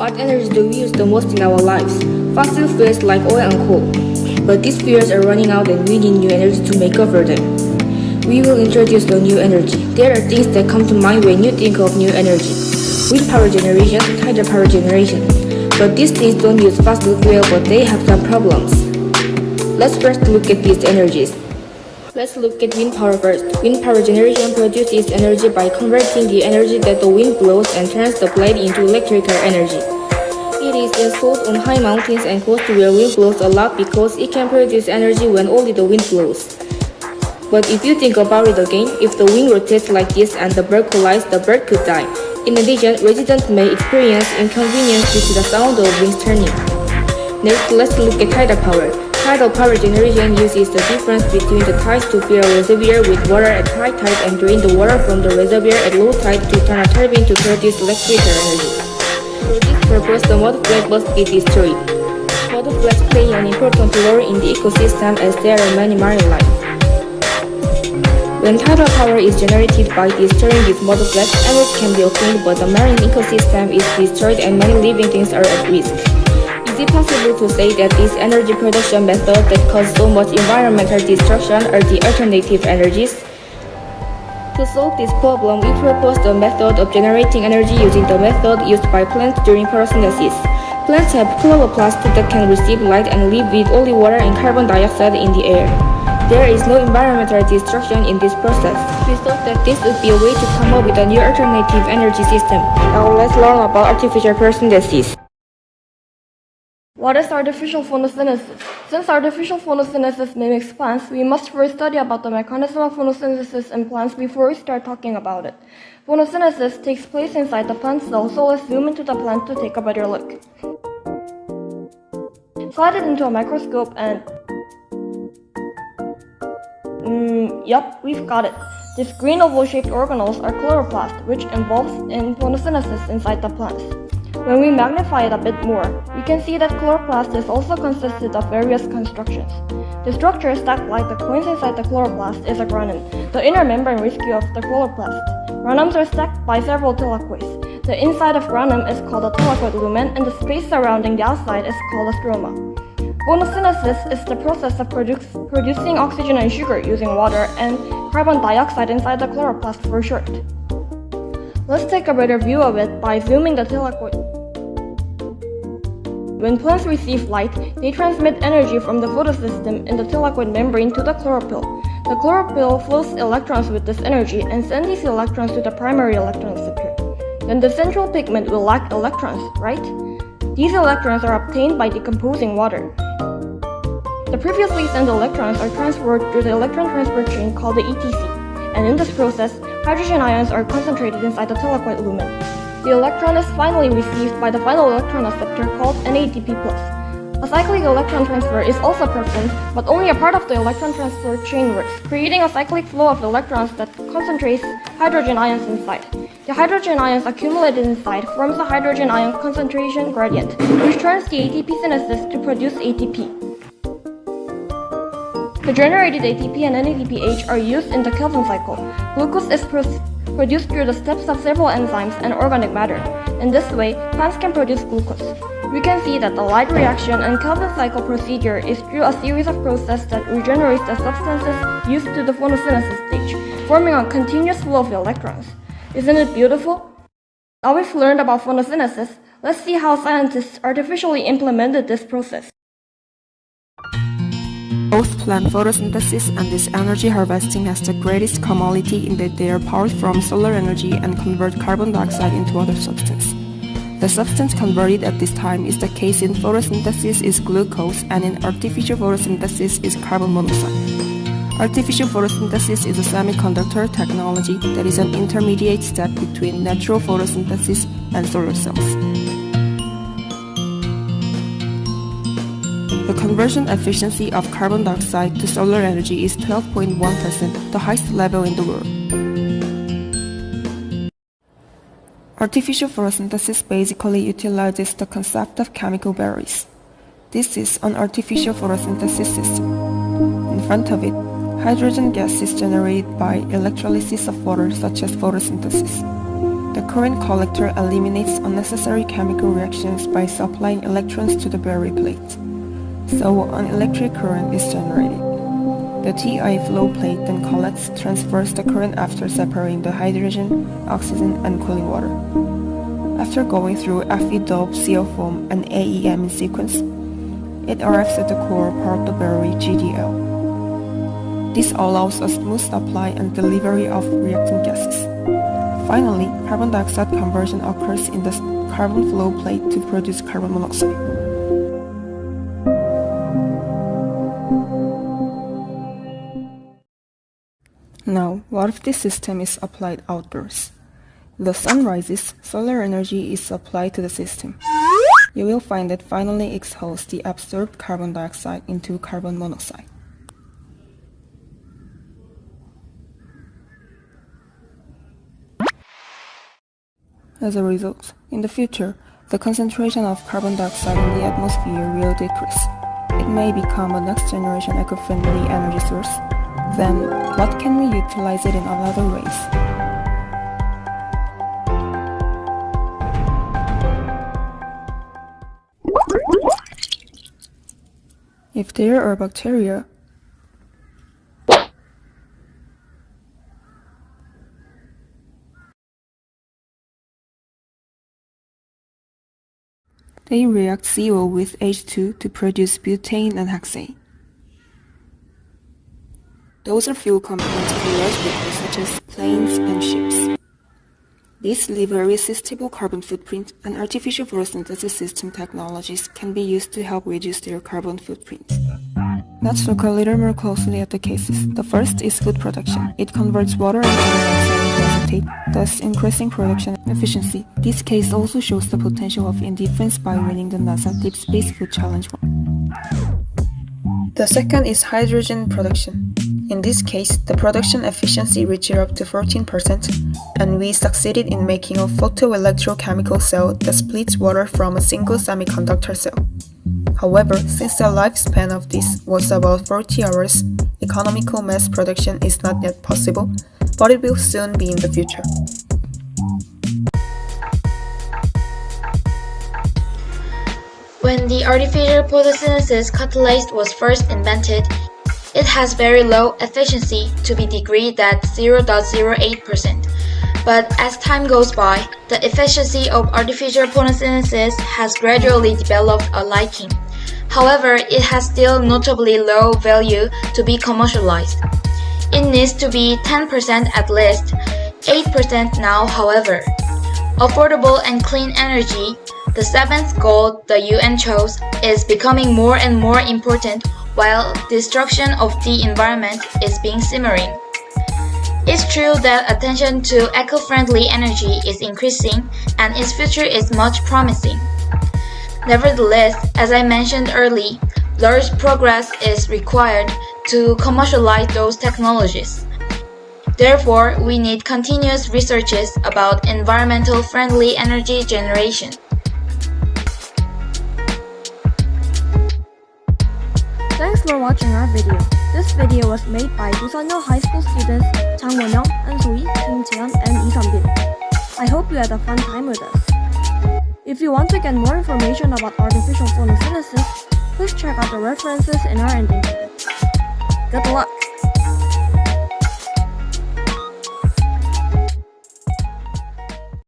What energy do we use the most in our lives? Fossil fuels like oil and coal. But these fuels are running out and we need new energy to make up for them. We will introduce the new energy. There are things that come to mind when you think of new energy. Wind power generation, hydropower generation. But these things don't use fossil fuel, but they have some problems. Let's first look at these energies. Let's look at wind power first. Wind power generation produces energy by converting the energy that the wind blows and turns the blade into electrical energy. It is installed on high mountains and coasts where wind blows a lot because it can produce energy when only the wind blows. But if you think about it again, if the wind rotates like this and the bird collides, the bird could die. In addition, residents may experience inconvenience due to the sound of wings turning. Next, let's look at hydropower. Hydropower generation uses the difference between the tides to fill a reservoir with water at high tide and drain the water from the reservoir at low tide to turn a turbine to produce electrical energy. For this purpose, the mudflat must be destroyed. Mudflats play an important role in the ecosystem as there are many marine life. When tidal power is generated by destroying these mudflats, energy can be obtained, but the marine ecosystem is destroyed and many living things are at risk. Is it possible to say that these energy production methods that cause so much environmental destruction are the alternative energies? To solve this problem, we propose the method of generating energy using the method used by plants during photosynthesis. Plants have chloroplasts that can receive light and live with only water and carbon dioxide in the air. There is no environmental destruction in this process. We thought that this would be a way to come up with a new alternative energy system. Now let's learn about artificial photosynthesis. What is artificial photosynthesis? Since artificial photosynthesis mimics plants, we must first study about the mechanism of photosynthesis in plants before we start talking about it. Photosynthesis takes place inside the plant cell, so let's zoom into the plant to take a better look. Slide it into a microscope and... Yup, we've got it. These green oval-shaped organelles are chloroplasts, which involves in photosynthesis inside the plants. When we magnify it a bit more, we can see that chloroplast is also consisted of various constructions. The structure stacked like the coins inside the chloroplast is a granum, the inner membrane rescue of the chloroplast. Granums are stacked by several thylakoids. The inside of granum is called a thylakoid lumen, and the space surrounding the outside is called a stroma. Photosynthesis is the process of producing oxygen and sugar using water and carbon dioxide inside the chloroplast for short. Let's take a better view of it by zooming the thylakoid. When plants receive light, they transmit energy from the photosystem in the thylakoid membrane to the chlorophyll. The chlorophyll flows electrons with this energy and sends these electrons to the primary electron receptor. Then the central pigment will lack electrons, right? These electrons are obtained by decomposing water. The previously sent electrons are transferred through the electron transfer chain called the ETC, and in this process, hydrogen ions are concentrated inside the thylakoid lumen. The electron is finally received by the final electron acceptor called NADP+. A cyclic electron transfer is also performed, but only a part of the electron transfer chain works, creating a cyclic flow of electrons that concentrates hydrogen ions inside. The hydrogen ions accumulated inside forms a hydrogen ion concentration gradient, which turns the ATP synthesis to produce ATP. The generated ATP and NADPH are used in the Calvin cycle. Glucose is produced through the steps of several enzymes and organic matter. In this way, plants can produce glucose. We can see that the light reaction and Calvin cycle procedure is through a series of processes that regenerates the substances used to the photosynthesis stage, forming a continuous flow of electrons. Isn't it beautiful? Now we've learned about photosynthesis, let's see how scientists artificially implemented this process. Both plant photosynthesis and this energy harvesting has the greatest commonality in that they are powered from solar energy and convert carbon dioxide into other substance. The substance converted at this time is the case in photosynthesis is glucose, and in artificial photosynthesis is carbon monoxide. Artificial photosynthesis is a semiconductor technology that is an intermediate step between natural photosynthesis and solar cells. The conversion efficiency of carbon dioxide to solar energy is 12.1%, the highest level in the world. Artificial photosynthesis basically utilizes the concept of chemical barriers. This is an artificial photosynthesis system. In front of it, hydrogen gas is generated by electrolysis of water such as photosynthesis. The current collector eliminates unnecessary chemical reactions by supplying electrons to the battery plate. So an electric current is generated. The Ti flow plate then collects, transfers the current after separating the hydrogen, oxygen, and cooling water. After going through Fe doped CO foam and AEM in sequence, it arrives at the core part of the battery GDL. This allows a smooth supply and delivery of reactant gases. Finally, carbon dioxide conversion occurs in the carbon flow plate to produce carbon monoxide. Now, what if this system is applied outdoors? The sun rises, solar energy is supplied to the system. You will find that finally exhales the absorbed carbon dioxide into carbon monoxide. As a result, in the future, the concentration of carbon dioxide in the atmosphere will decrease. It may become a next-generation eco-friendly energy source. Then, what can we utilize it in other ways? If there are bacteria, they react CO with H2 to produce butane and hexane. Those are fuel components for large vehicles such as planes and ships. These leave a resistible carbon footprint, and artificial photosynthesis system technologies can be used to help reduce their carbon footprint. Let's look a little more closely at the cases. The first is food production. It converts water and carbon dioxide into acetate, thus increasing production efficiency. This case also shows the potential of indifference by winning the NASA Deep Space Food Challenge 1. The second is hydrogen production. In this case, the production efficiency reached up to 14%, and we succeeded in making a photoelectrochemical cell that splits water from a single semiconductor cell. However, since the lifespan of this was about 40 hours, economical mass production is not yet possible, but it will soon be in the future. When the artificial photosynthesis catalyst was first invented, it has very low efficiency to be degreed at 0.08%. But as time goes by, the efficiency of artificial photosynthesis has gradually developed a liking. However, it has still notably low value to be commercialized. It needs to be 10% at least, 8% now however. Affordable and clean energy, the seventh goal the UN chose, is becoming more and more important while destruction of the environment is being simmering. It's true that attention to eco-friendly energy is increasing and its future is much promising. Nevertheless, as I mentioned earlier, large progress is required to commercialize those technologies. Therefore, we need continuous researches about environmental friendly energy generation. Thanks for watching our video. This video was made by Busan High School students Jang Won Young, So Hee, Chae Hyeon, and Seon Been. I hope you had a fun time with us. If you want to get more information about artificial photosynthesis, please check out the references in our ending credits. Good luck!